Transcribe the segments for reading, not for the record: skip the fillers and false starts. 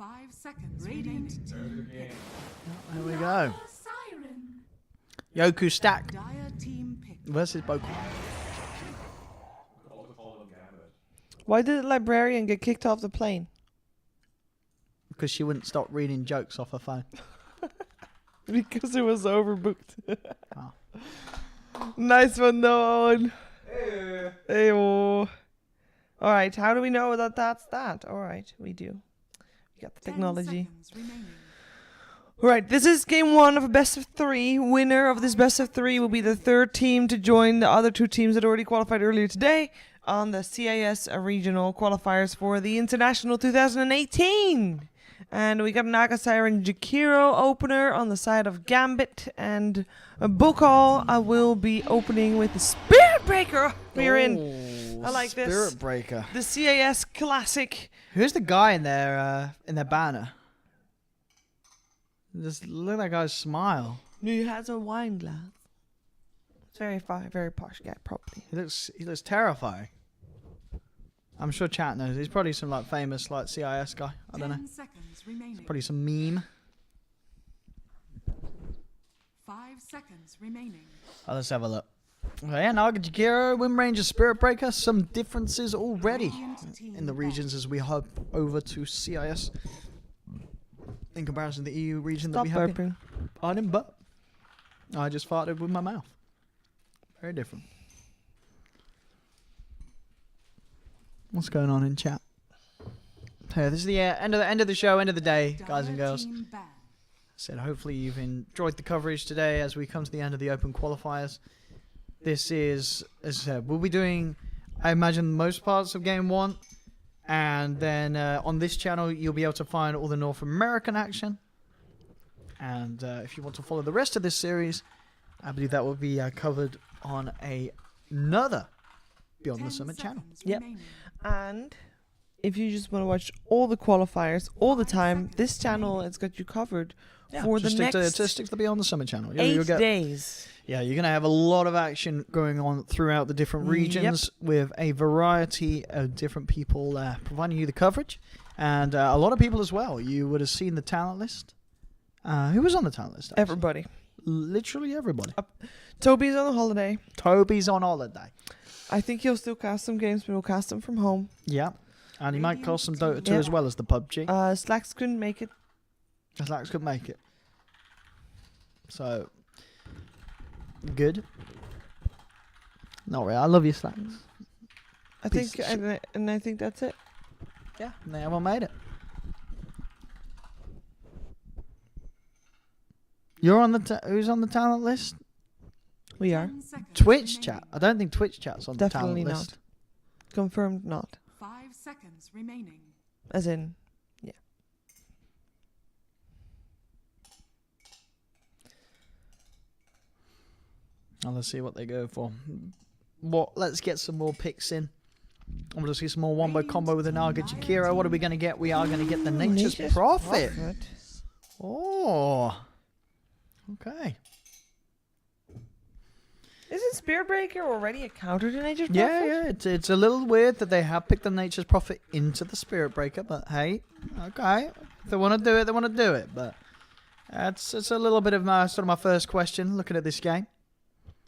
5 seconds remaining. There we go. Yoku Stack Dire team pick. versus Bokal. Why did the librarian get kicked off the plane? Because she wouldn't stop reading jokes off her phone. Because it was overbooked. Oh. Nice one, Nolan. Hey. Alright, how do we know that that's that? Alright, we do. We got the 10 technology. seconds remaining. Alright, this is game 1 of a best of 3. Winner of this best of 3 will be the third team to join the other 2 teams that already qualified earlier today on the CIS regional qualifiers for the International 2018. And we got Naga Siren Jakiro opener on the side of Gambit, and Bokal will be opening with the Spirit Breaker. We're in. I like this. Spirit Breaker. The CIS classic. Who's the guy in their banner? Just look at that guy's smile. He has a wine glass. It's very posh guy, probably. He looks terrifying. I'm sure chat knows. He's probably some like famous like CIS guy. I don't know. 10 seconds remaining. Probably some meme. 5 seconds remaining. Oh, let's have a look. Okay, yeah, Naga Jakiro, Wind Ranger, Spirit Breaker. Some differences already in the regions as we hop over to CIS. In comparison to the EU region Stop that we have. burping. I didn't burp. I just farted with my mouth. Very different. What's going on in chat? Hey, this is the end of the show, end of the day, guys and girls. Team ban. Said hopefully you've enjoyed the coverage today as we come to the end of the Open Qualifiers. This is, as I said, we'll be doing, I imagine, most parts of Game 1. And then on this channel, you'll be able to find all the North American action. And if you want to follow the rest of this series, I believe that will be covered on another Beyond the 10 Summit channel. seconds Yep. remaining. And if you just want to watch all the qualifiers all the time, this channel has got you covered for the just next stick to the Beyond the Summit channel. 8 days. Yeah, you're going to have a lot of action going on throughout the different regions with a variety of different people providing you the coverage. And a lot of people as well. You would have seen the talent list. Who was on the talent list? Actually? Everybody. Literally everybody. Toby's on a holiday. Toby's on holiday. I think he'll still cast some games, but he'll cast them from home. Yeah. And he might cast some Dota 2 Yeah. as well as the PUBG. Slacks couldn't make it. Slacks could make it. So, good. Not really. I love you, Slacks. I Piece think, of shit. and I think that's it. Yeah, they haven't made it. You're on the who's on the talent list? We are 10 seconds Twitch remaining. chat. I don't think Twitch chat's on Definitely the talent list. not. Confirmed not. 5 seconds remaining. As in, yeah. Oh, let's see what they go for. Let's get some more picks in. I'm going to see some more wombo combo with the Naga Jakiro. What are we going to get? We are going to get the Nature's Prophet. Oh. Okay. Isn't Spirit Breaker already a counter to Nature's Prophet? Yeah. It's a little weird that they have picked the Nature's Prophet into the Spirit Breaker, but hey, okay. If they want to do it, they want to do it. But it's a little bit of my first question looking at this game.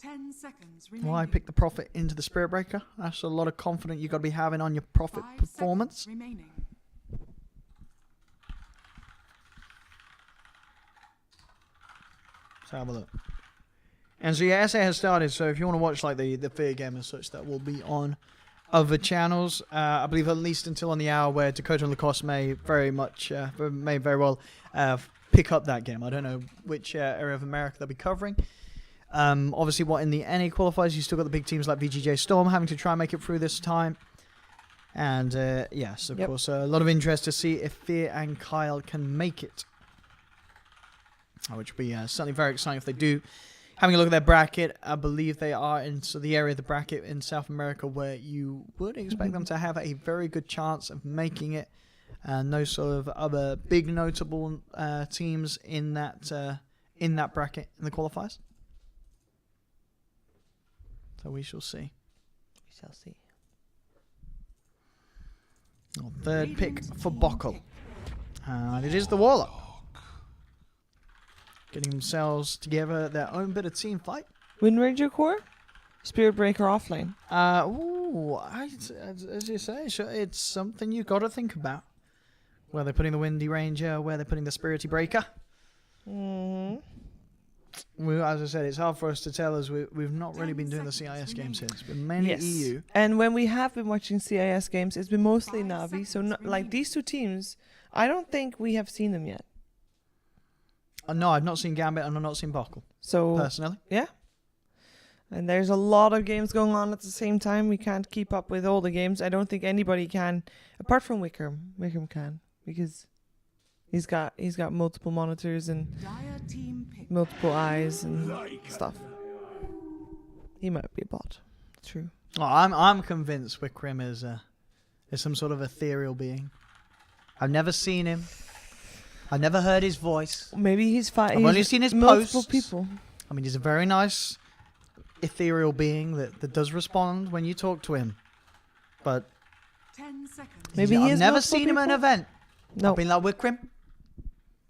10 seconds remaining. Why pick the Prophet into the Spirit Breaker? That's a lot of confidence you got to be having on your Prophet 5 performance. seconds remaining. Let's have a look. And so yeah, SA has started, so if you want to watch like the fair game and such, that will be on other channels. I believe at least until on the hour where Dakota and Lacoste may very well pick up that game. I don't know which area of America they'll be covering. Obviously, in the NA qualifiers, you still got the big teams like VGJ Storm having to try and make it through this time. And yes, of course, a lot of interest to see if Fear and Kyle can make it. Which will be certainly very exciting if they do. Having a look at their bracket, I believe they are in the area of the bracket in South America where you would expect them to have a very good chance of making it. No sort of other big notable teams in that bracket in the qualifiers. So we shall see. We shall see. Third pick for Bokal. And it is the Warlock. Getting themselves together their own bit of team fight. Wind Ranger core? Spirit Breaker offlane. As you say, sure, it's something you got to think about. Where they're putting the Windy Ranger, where they're putting the Spirity Breaker. Mm-hmm. As I said, it's hard for us to tell as we've not really been doing the CIS games here. It's been mainly Yes. EU. And when we have been watching CIS games, it's been mostly Navi. So, like these two teams, I don't think we have seen them yet. No, I've not seen Gambit and I've not seen Bokal, So, personally. yeah. And there's a lot of games going on at the same time. We can't keep up with all the games. I don't think anybody can, apart from Wickham. Wickham can, because he's got multiple monitors and Dire team pick. multiple eyes and stuff. He might be a bot. True. Oh, I'm convinced Wickham is some sort of ethereal being. I've never seen him. I've never heard his voice. Maybe he's I've only seen his multiple posts. people. I mean, he's a very nice ethereal being that does respond when you talk to him. But 10 seconds. Maybe he I've is never multiple seen him at an people? event. No. I've been like, Wickham,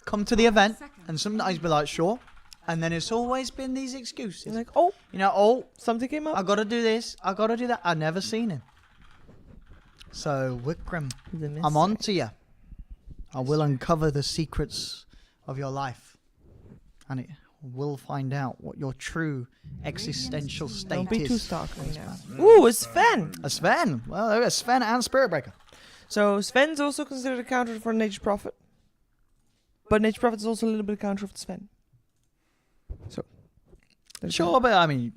come to the event. Seconds. And sometimes be like, sure. And then it's always been these excuses. Like, oh, You know, oh, something came up. I got to do this. I got to do that. I've never seen him. So, Wickham, I'm on to you. I will uncover the secrets of your life. And it will find out what your true existential state Don't be too is. stalkery now. Ooh, it's Sven. A Sven. Well, there we go. Sven and Spirit Breaker. So Sven's also considered a counter for Nature's Prophet. But Nature's Prophet is also a little bit of a counter for Sven. So. there's Sure, but I mean,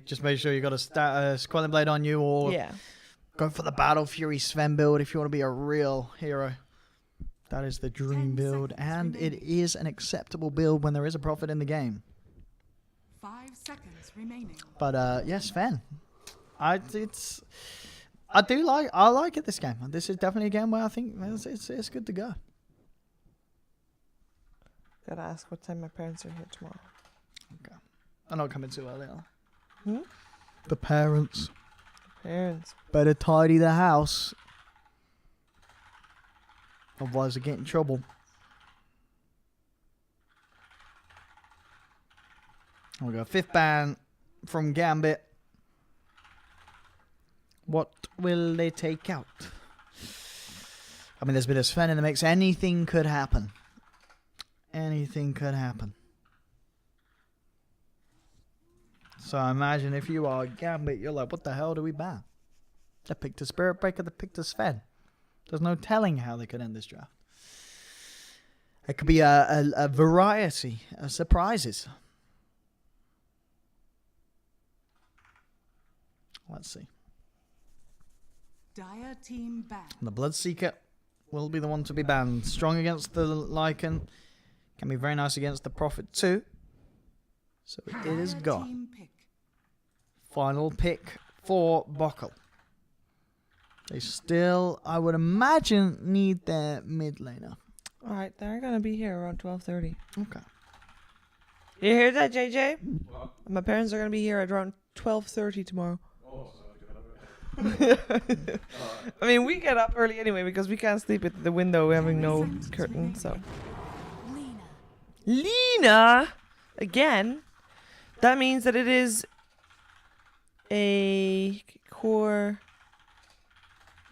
just make sure you got a Squalling Blade on you, that. or Yeah. go for the Battle Fury Sven build if you want to be a real hero. That is the dream 10 build, seconds and it remaining. is an acceptable build when there is a profit in the game. 5 seconds remaining. But yes, Sven. I like it this game. This is definitely a game where I think it's good to go. Gotta ask what time my parents are here tomorrow. Okay. I'm not coming too early. Are Hmm? they? The parents Parents. better tidy the house. Otherwise, they get in trouble. We go 5th ban from Gambit. What will they take out? I mean, there's a bit of Sven in the mix. Anything could happen. Anything could happen. So I imagine if you are Gambit, you're like, what the hell do we ban? They picked a Spirit Breaker, they picked a Sven. There's no telling how they could end this draft. It could be a variety of surprises. Let's see. Dire team back. And the Bloodseeker will be the one to be banned. Strong against the Lycan. Can be very nice against the Prophet too. So it is Dire gone. team pick. Final pick for Bokal. They still, I would imagine, need their mid laner. Alright, they're gonna be here around 12:30. Okay. You hear that, JJ? My parents are gonna be here at around 12:30 tomorrow. I mean, we get up early anyway because we can't sleep at the window having no curtain, so. Lena! Again? That means that it is a core.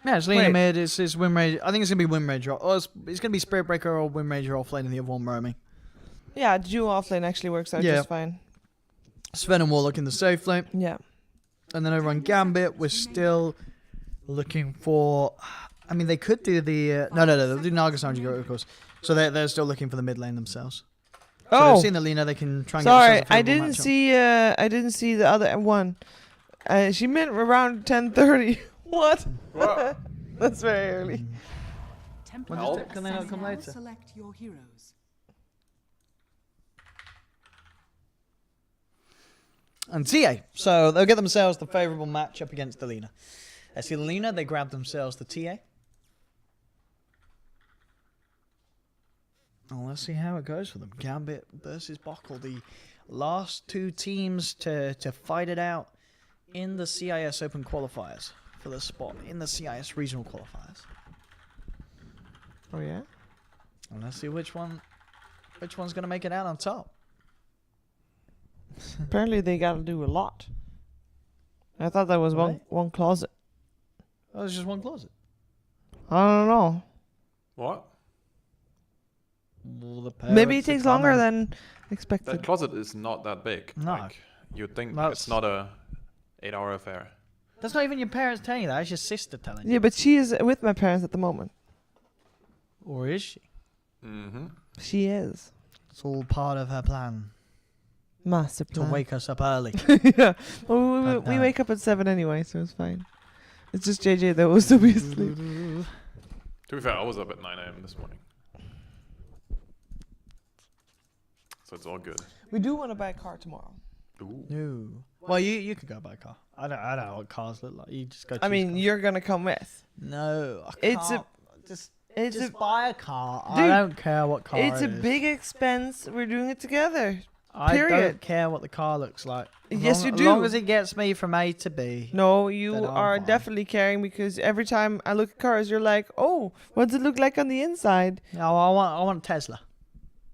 Yeah, it's leaning Wait. mid. It's Wind Ranger. I think it's going to be Wind Ranger. Or it's going to be Spirit Breaker or Wind Ranger offlane and the other one roaming. Yeah, dual offlane actually works out Yeah. just fine. Sven and Warlock in the safe lane. Yeah. And then over on Gambit, we're still looking for... I mean, they could do the... No, they'll do Naga Sanji, of course. So they're still looking for the mid lane themselves. So Oh, they've seen the Lena, they can try and get sorry, themselves a I favourable didn't matchup. see. I didn't see the other one. She meant around 10:30. What? That's very early. When does it- can they not come Now later? select your heroes. And TA. So they'll get themselves the favourable matchup against the Lena. They see the Lena, they grab themselves the TA. Well, let's see how it goes for them. Gambit versus Bokal, the last two teams to fight it out in the CIS Open Qualifiers for the spot in the CIS Regional Qualifiers. Oh yeah. And let's see which one's going to make it out on top. Apparently they gotta do a lot. I thought that was Right. one closet. Oh, there's just one closet. I don't know. What? Well, the Maybe it parents are takes longer coming. than expected. That closet is not that big. No. Like, you'd think That's- it's not a 8-hour affair. That's not even your parents telling you that. It's your sister telling you. Yeah, but she is with my parents at the moment. Or is she? Mm-hmm. She is. It's all part of her plan Master to plan. wake us up early. Yeah. Well, we Goddamn. wake up at 7 anyway, so it's fine. It's just JJ that was to be asleep. To be fair, I was up at 9 a.m. this morning. So it's all good. We do want to buy a car tomorrow. Ooh. No. Well, you could go buy a car. I don't know what cars look like. You just go. I choose mean, cars. you're gonna come with. No. I It's a- can't. Just It's buy a car. I Dude, don't care what car it's it a is. big expense. We're doing it together. I don't period. care what the car looks like. As Yes, long, you As long do. as it gets me from A to B. No, you Then I'm are fine. definitely caring because every time I look at cars, you're like, "Oh, what does it look like on the inside?" No, I want a Tesla.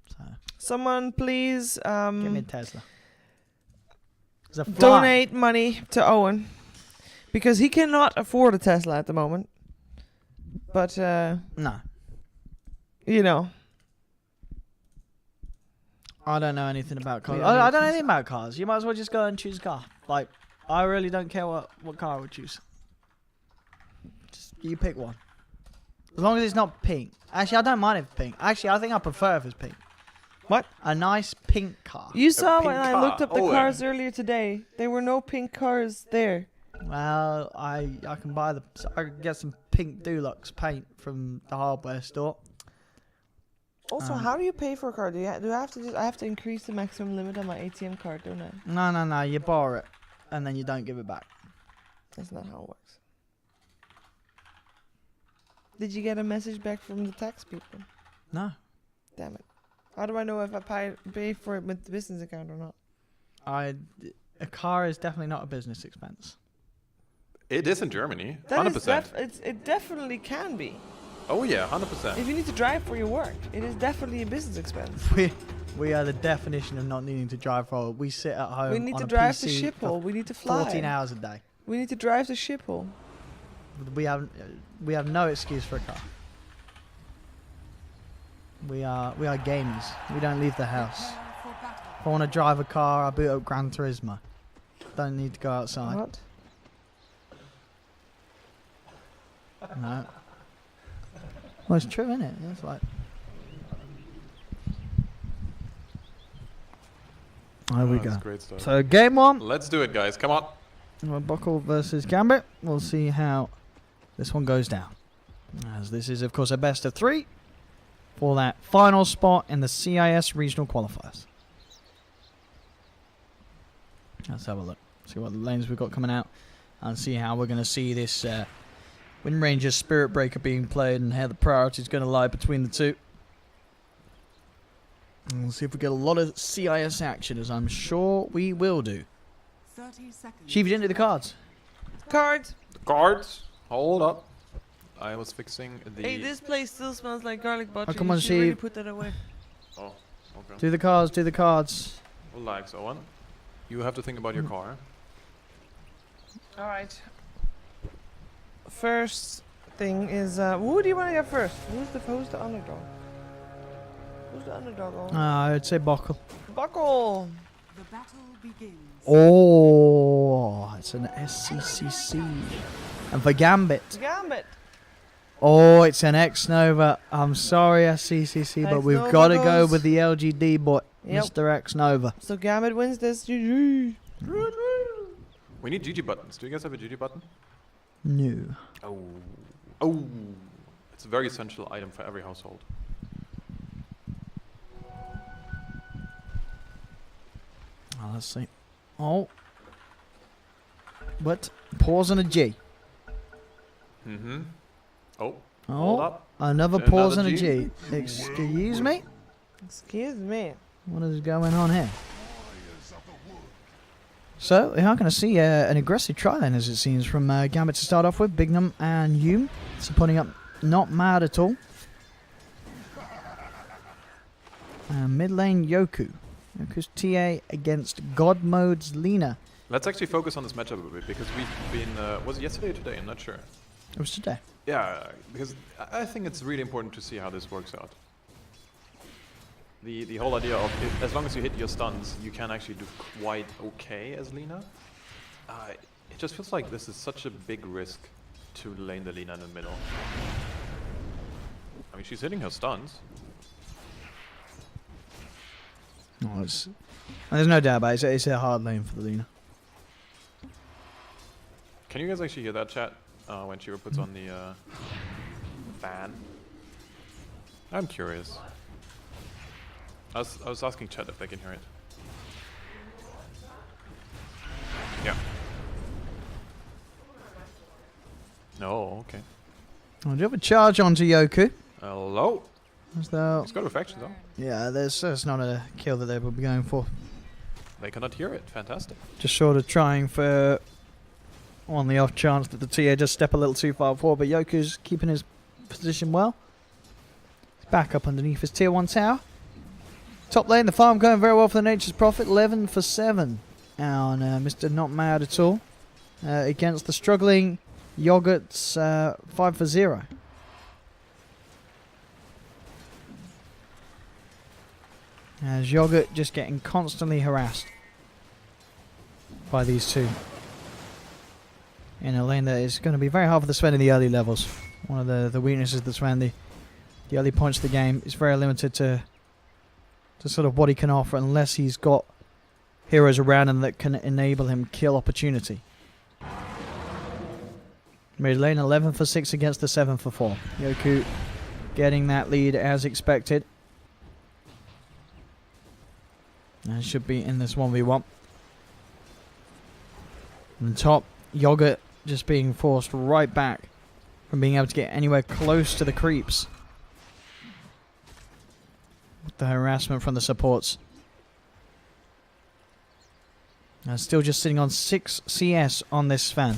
So Someone please give me a Tesla. There's a fly. donate money to Owen because he cannot afford a Tesla at the moment. But No, you know, I don't know anything about cars. Yeah, I don't know anything about cars. You might as well just go and choose a car. Like, I really don't care what car I would choose. Just you pick one. As long as it's not pink. Actually, I don't mind if it's pink. Actually, I think I prefer if it's pink. What? A nice pink car. you saw when pink I car. looked up the Owen. cars earlier today. There were no pink cars there. Well, I can buy I can get some pink Dulux paint from the hardware store. Also, how do you pay for a car? Do I have to I have to increase the maximum limit on my ATM card, don't I? No. You borrow it, and then you don't give it back. That's not how it works. Did you get a message back from the tax people? No. Damn it. How do I know if I pay for it with the business account or not? A car is definitely not a business expense. It is in Germany. That 100%. is it definitely can be. Oh yeah, 100%. If you need to drive for your work, it is definitely a business expense. We are the definition of not needing to drive for. We sit at home. We need on to a drive to PC for Schiphol. We need to fly. 14 hours a day. We need to drive to Schiphol. We have no excuse for a car. We are gamers. We don't leave the house. Prepare for battle. If I want to drive a car, I boot up Gran Turismo. Don't need to go outside. What? No. Well, it's true, isn't it? It's like. There we That's go. great stuff. So game one. Let's do it, guys. Come on. Bokal versus Gambit. We'll see how this one goes down. As this is, of course, a best of 3 for that final spot in the CIS regional qualifiers. Let's have a look. See what lanes we've got coming out. And see how we're going to see this Wind Ranger Spirit Breaker being played and how the priority is going to lie between the two. And we'll see if we get a lot of CIS action, as I'm sure we will do. 30 seconds. Sheever didn't do the cards. Cards. Cards. Hold up. I was fixing the... Hey, this place still smells like garlic butter. come You on, should really Sheev. put that away. Oh, okay. Do the cards, do the cards. Relax, Owen. You have to think about your car. All right. First thing is, who do you want to get first? Who's the underdog? Who's the underdog? Owen? I'd say Bokal. Buckle. The battle begins. Oh, it's an SCCC. And for Gambit, Gambit. oh, it's an X-Nova. I'm sorry, SCCC, but we've X-Nova got to go goes. with the LGD boy, Yep. Mr. X-Nova. So Gambit wins this. GG. We need GG buttons. Do you guys have a GG button? No. Oh. Oh. It's a very essential item for every household. Oh, let's see. Oh. What? Pause and a G. Mm-hmm. Oh. Hold Oh, up. another Another pause and a G. G. Excuse me? Excuse me. What is going on here? So, we are going to see an aggressive try then, as it seems, from Gambit to start off with. Bignum and Hume. So putting up not mad at all. Mid lane Yoku. Yoku's TA against God Mode's Lina. Let's actually focus on this matchup a bit because we've been. Was it yesterday or today? I'm not sure. It was today. Yeah, because I think it's really important to see how this works out. The whole idea of as long as you hit your stuns, you can actually do quite okay as Lina. It just feels like this is such a big risk to lane the Lina in the middle. I mean, she's hitting her stuns. Oh, there's no doubt about it. It's a hard lane for the Lina. Can you guys actually hear that, chat? When Sheever puts on the fan? I'm curious. I was asking chat if they can hear it. Yeah. No, okay. Oh, do you have a charge onto Yoku? Hello? Is there... He's got reflection though. Yeah, that's not a kill that they would be going for. They cannot hear it. Fantastic. Just sort of trying for... on the off chance that the TA just step a little too far forward, but Yoku's keeping his position well. He's back up underneath his tier 1 tower. Top lane, the farm going very well for the Nature's Prophet, 11 for 7. And Mr. Not Mad at all. Against the struggling Yogurt's 5 for 0. As Yogurt just getting constantly harassed by these two. In a lane that is going to be very hard for the Sven in the early levels. One of the weaknesses of the Sven, the early points of the game is very limited to sort of what he can offer unless he's got heroes around him that can enable him kill opportunity. Mid lane 11 for 6 against the 7 for 4. Yoku getting that lead as expected. And should be in this 1v1. And top, Yogurt just being forced right back from being able to get anywhere close to the creeps. With the harassment from the supports. And still just sitting on 6 CS on this Sven.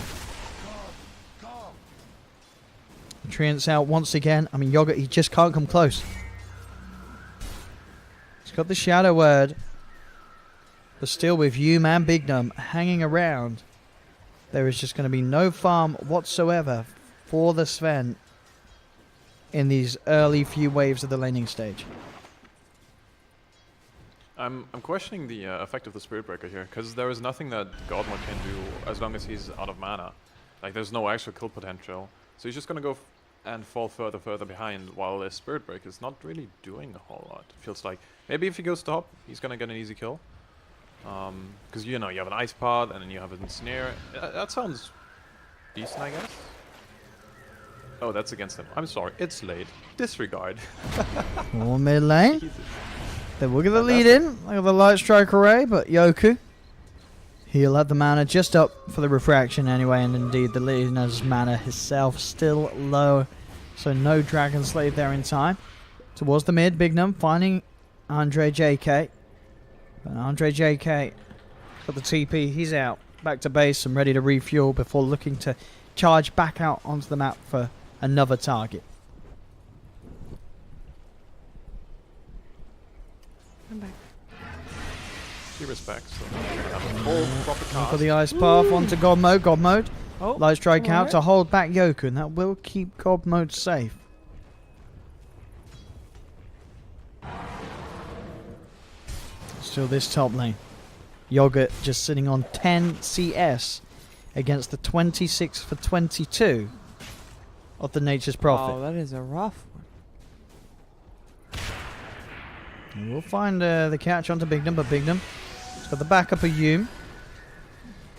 Treant's out once again. I mean, Yogurt, he just can't come close. He's got the Shadow Word. But still with Hume and Bignum hanging around, there is just going to be no farm whatsoever for the Sven in these early few waves of the laning stage. I'm questioning the effect of the Spirit Breaker here, because there is nothing that Godmode can do as long as he's out of mana. Like, there's no actual kill potential. So he's just going to go and fall further behind, while the Spirit Breaker is not really doing a whole lot. It feels like maybe if he goes top, he's going to get an easy kill. Because, you know, you have an Ice Pod, and then you have a Snare. That sounds decent, I guess. Oh, that's against him. I'm sorry. It's late. Disregard. More mid lane. Jesus. Then we'll get the lead in. Look at the Light Strike Array, but Yoku, he'll have the mana just up for the refraction anyway, and indeed the Lina's mana herself still low. So no Dragon Slave there in time. Towards the mid, Bignum finding Andre JK. But Andre JK got the TP, he's out. Back to base and ready to refuel before looking to charge back out onto the map for another target. I'm back. She respects. So whole proper Look cast. at the Ice Path onto God Mode. God Mode. Oh, Light Strike out alright. to hold back Yoku, and that will keep God Mode safe. Still this top lane. Yogurt just sitting on 10 CS against the 26 for 22 of the Nature's Prophet. Oh, that is a rough one. And we'll find the catch onto Bignum, but Bignum has got the backup of Hume.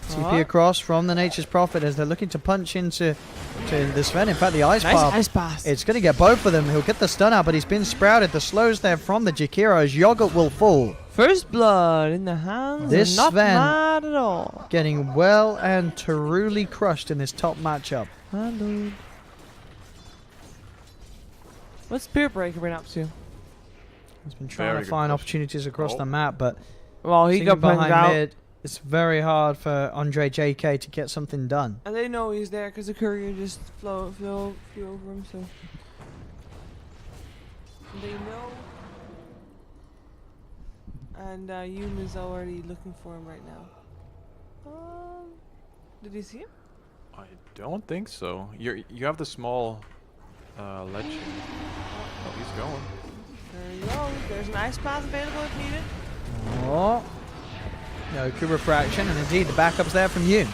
TP across from the Nature's Prophet as they're looking to punch into the Sven. In fact, the Ice Nice Path. Ice Pass. It's going to get both of them. He'll get the stun out, but he's been sprouted. The slows there from the Jakiro as Yogurt will fall. First blood in the hands. This Not Sven- mad at all. Getting well and truly crushed in this top matchup. Hello. What's Spirit Breaker been up to? He's been trying Very to good find push. opportunities across Oh. the map, but Well, he seeing got behind punched out. mid, it's very hard for Andre JK to get something done. And they know he's there because the courier just flew over him, so. They know. And Yoon is already looking for him right now. Did you see him? I don't think so. You have the small ledge. Oh, he's going. There you go. There's an ice path available if needed. Oh. Yoku refraction, and indeed the backup's there from Yoon.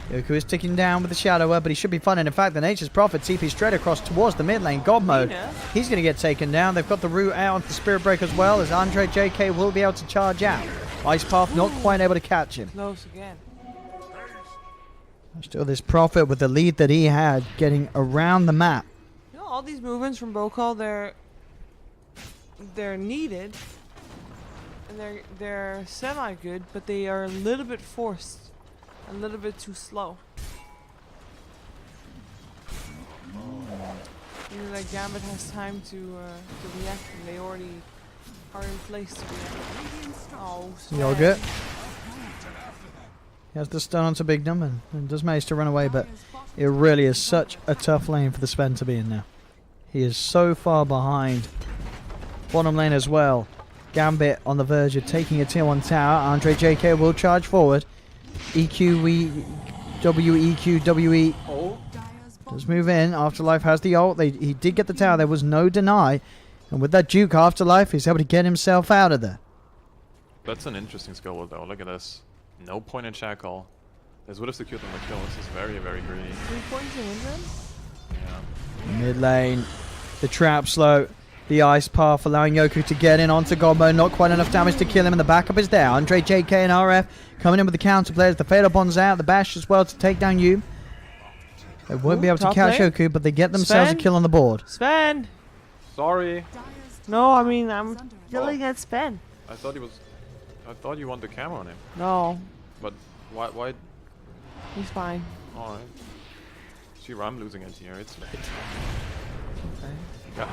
Yoku is ticking down with the Shadower, but he should be fine. And in fact, the Nature's Prophet TP straight across towards the mid lane. God mode. He's going to get taken down. They've got the route out onto the Spirit Break as well, as Andre JK will be able to charge out. Ice Path not quite able to catch him. Close again. Still this Prophet with the lead that he had, getting around the map. You know, all these movements from Bokal, they're needed. And they're semi-good, but they are a little bit forced. A little bit too slow. Maybe like Gambit has time to react, and they already are in place to react. Oh, Yogurt. He has the stun onto Big Number and does manage to run away, but it really is such a tough lane for the Sven to be in now. He is so far behind. Bottom lane as well. Gambit on the verge of taking a tier 1 tower. Andre JK will charge forward. EQ, WE. Oh. Does move in. Afterlife has the ult. He did get the tower. There was no deny. And with that Duke Afterlife, he's able to get himself out of there. That's an interesting skill though. Look at this. No point in Shackle. This would have secured them the kill. This is very, very greedy. 3 points in England? Yeah. Mid lane. The trap slow. The ice path allowing Yoku to get in onto Godmo. Not quite enough damage to kill him, and the backup is there. Andre JK and RF coming in with the counter players. The Fatal Bond's out. The Bash as well to take down you. They won't be able to catch Yoku, but they get themselves a kill on the board. Sven! Sorry. No, I mean, I'm yelling at Sven. I thought you want the camera on him. No, But why? he's fine. Alright. See, I'm losing it here. It's late. Yeah.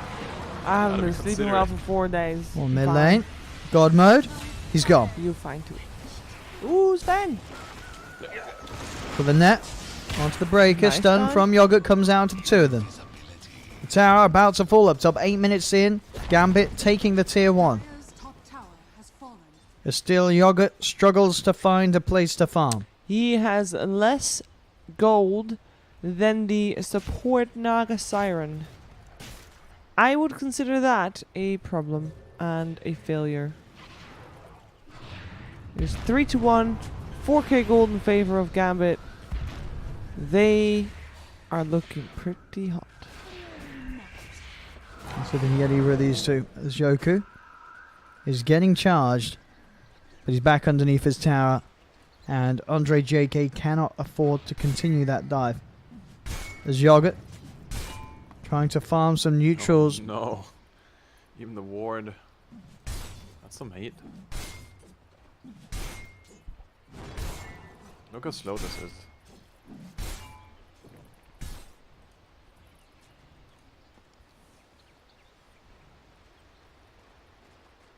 I haven't Gotta be been sleeping considerate. well for 4 days. Well, Fine. mid lane. God mode. He's gone. You're fine too. Ooh, Sven! For the net. Onto the breaker. Nice Stun time. from Yogurt comes out to the two of them. The tower about to fall up top. 8 minutes in. Gambit taking the tier 1. Dire's top tower has fallen. As still Yogurt struggles to find a place to farm. He has less gold than the support Naga Siren. I would consider that a problem and a failure. There's 3-1, 4k gold in favor of Gambit. They are looking pretty hot. So they can get either of these two. As Yoku is getting charged, but he's back underneath his tower, and Andre JK cannot afford to continue that dive. As Yogurt trying to farm some neutrals. Oh, no. Even the ward. That's some hate. Look how slow this is.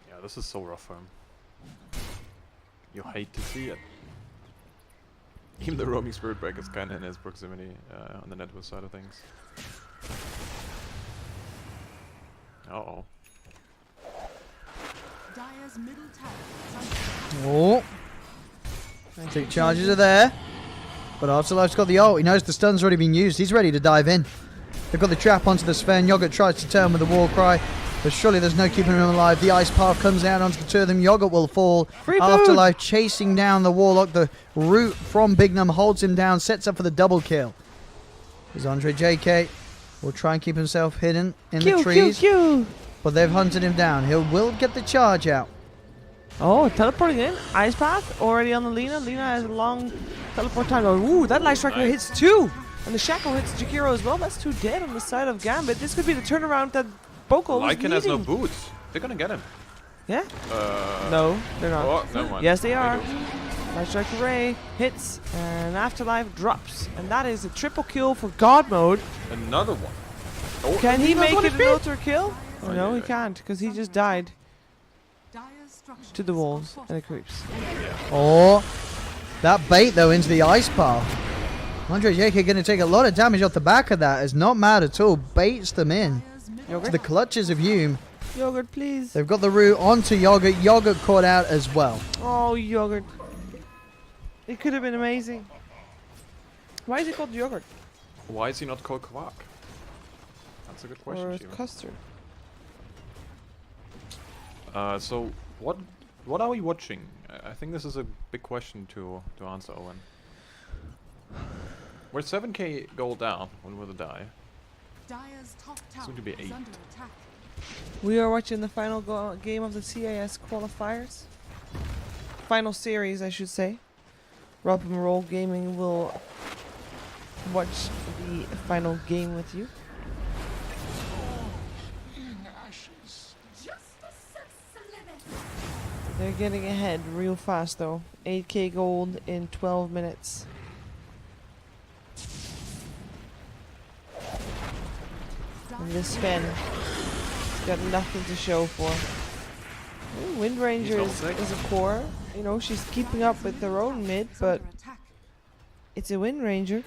Yeah, this is so rough for him. You hate to see it. Even the roaming Spirit Break is kinda in his proximity on the network side of things. Uh-oh. Dire's middle tower is under Oh. Tick charges are there. But Afterlife's got the ult. He knows the stun's already been used. He's ready to dive in. They've got the trap onto the Sven. Yogurt tries to turn with the war cry. But surely there's no keeping him alive. The ice path comes out onto the two of them. Yogurt will fall. Free Afterlife chasing down the Warlock. The root from Bignum holds him down. Sets up for the double kill. There's Andre JK. Will try and keep himself hidden in the trees. But they've hunted him down. He will get the charge out. Oh, teleporting in. Ice path already on the Lina. Lina has a long teleport time. Oh, ooh, that light striker hits 2. And the shackle hits Jakiro as well. That's 2 dead on the side of Gambit. This could be the turnaround that Bokal was Lycan has no needing. boots. They're gonna get him. Yeah? No, they're not. Oh, never mind. Yes, they are. do. Light striker Ray hits and Afterlife drops. And that is a triple kill for God mode. Another one. Oh, Can he make one it HP? an ultra kill? Oh, Oh, no, yeah, he yeah. can't because he just died Dire's structures to the walls are and the creeps. Oh, that bait though into the ice path. Andre JK going to take a lot of damage off the back of that. Is not mad at all. Baits them in Dire's middle to Yogurt? the clutches of Hume. Yogurt, please. They've got the root onto Yogurt. Yogurt caught out as well. Oh, Yogurt. It could have been amazing. Why is it called Yogurt? Why is he not called Quark? That's a good question, Or Sheever. custard? So what are we watching? I think this is a big question to answer, Owen. We're 7k gold down. When will it die? Dire's top tower Soon to be is 8. under attack. We are watching the final game of the CIS qualifiers. Final series, I should say. Rob and Roll Gaming will watch the final game with you. They're getting ahead real fast though. 8k gold in 12 minutes. And this Sven has got nothing to show for. Ooh, Wind Ranger is a core. You know, she's keeping up with her own mid, but it's a Wind Ranger.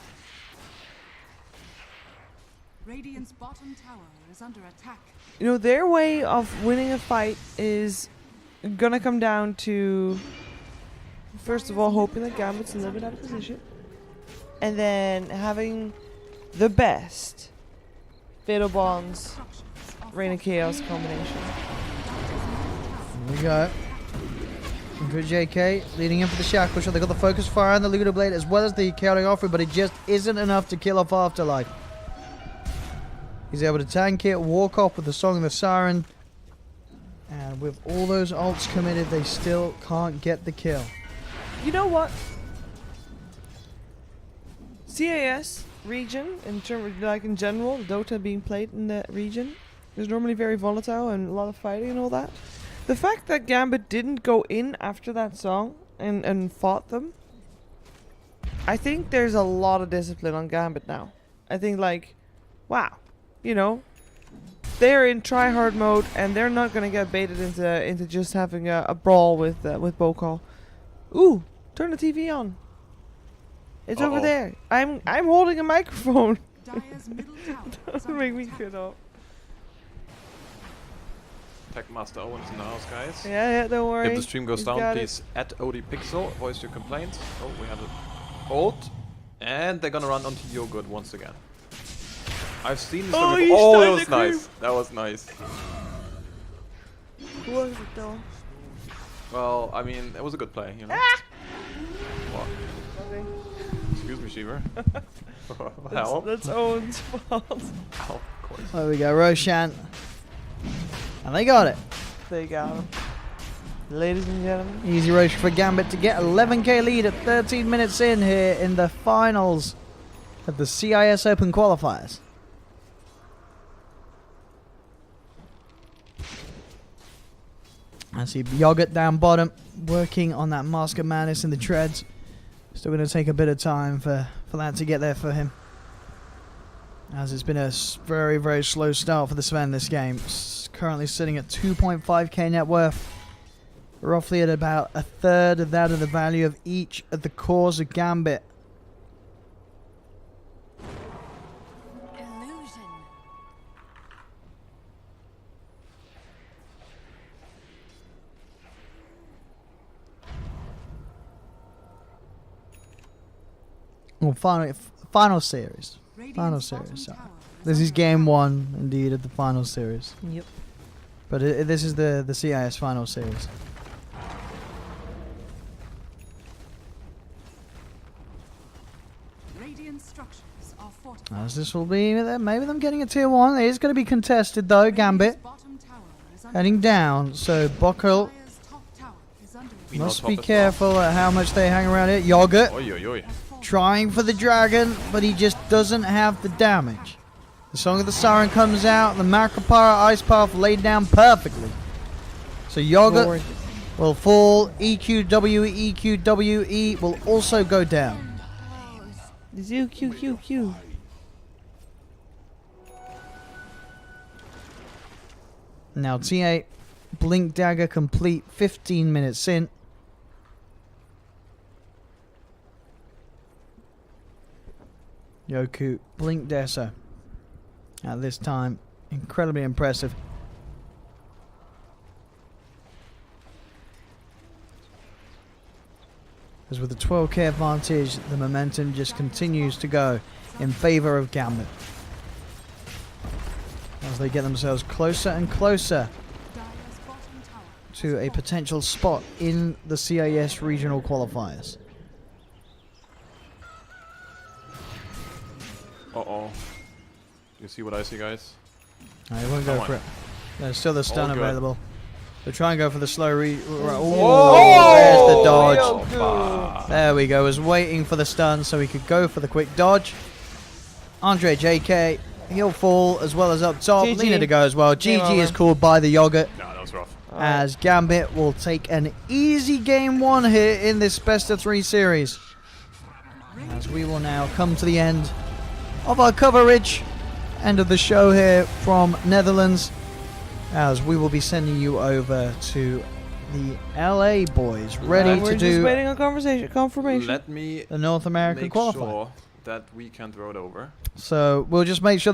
Radiant's bottom tower is under attack. You know, their way of winning a fight is gonna come down to, first of all, hoping that Gambit's a little bit out of position, and then having the best Fatal Bonds, Reign of Chaos combination. Here we go. Good JK leading in for the Shackle Shot. They got the Focus Fire and the Ludo Blade as well as the Chaotic Offering, but it just isn't enough to kill off Afterlife. He's able to tank it, walk off with the Song of the Siren, and with all those ults committed, they still can't get the kill. You know what? CIS region, in terms of, like, in general, Dota being played in that region is normally very volatile and a lot of fighting and all that. The fact that Gambit didn't go in after that song and fought them, I think there's a lot of discipline on Gambit now. I think, like, wow, you know, they're in try-hard mode and they're not gonna get baited into just having a brawl with Bokal. Ooh, turn the TV on. It's over there. I'm holding a microphone. Dire's middle tower is Don't under make me attack. shit up. Tech Master Owen's in the house, guys. Yeah, don't worry. If the stream goes He's down, got it. please at ODPixel, voice your complaints. Oh, we have a ult. And they're gonna run onto Yogurt once again. I've seen this Oh, one you before. Oh, that started was the creep. nice. That was nice. Who was it though? Well, I mean, it was a good play, you know. Ah! What? Okay. Excuse me, Sheever. Help. That's Owen's fault. Ow, of course. There we go, Roshan. And they got it. They got him. Ladies and gentlemen. Easy rush for Gambit to get 11k lead at 13 minutes in here in the finals of the CIS Open Qualifiers. I see Yogurt down bottom, working on that Mask of Madness in the treads. Still going to take a bit of time for that to get there for him, as it's been a very, very slow start for the Sven this game. Currently sitting at 2.5k net worth, roughly at about a third of that of the value of each of the cores of Gambit. Illusion. Well, final series. Radiant's Final bottom series. tower This is under game attack. one, indeed, of the final series. Yep. But this is the CIS final series. Radiant structures are fortified. As this will be maybe them getting a tier 1. It is going to be contested though. Gambit Radiant's bottom tower is under heading attack. down. So Bokal Dire's top tower is under We attack. know must top be as well. careful at how much they hang around it. Yogurt Oi, oi, oi. Has fallen. trying for the dragon, but he just doesn't have the damage. The Song of the Siren comes out. The Macropara Ice Path laid down perfectly. So Yogurt Lord. will fall. EQWE will also go down. Zoo, Q, Q, Q. Now T8 Blink Dagger complete 15 minutes in. Yoku Blink Deso at this time. Incredibly impressive. As with the 12k advantage, the momentum just continues to go in favor of Gambit. As they get themselves closer and closer Dire's bottom tower to a potential spot in the CIS regional qualifiers. Uh-oh. You see what I see, guys? I won't go Come for on. it. There's still the stun All good. available. They try and go for the slow Whoa! there's the dodge. Real good. There we go. Was waiting for the stun so he could go for the quick dodge. Andre JK, he'll fall as well as up top. GG. Lena to go as well. Game GG is over. called by the yogurt. Nah, that was rough. As Gambit will take an easy game 1 here in this best of 3 series. As we will now come to the end of our coverage, end of the show here from Netherlands, as we will be sending you over to the LA boys, ready We're to just do waiting on confirmation. Let me the North American make qualifier. sure that we can throw it over. So we'll just make sure that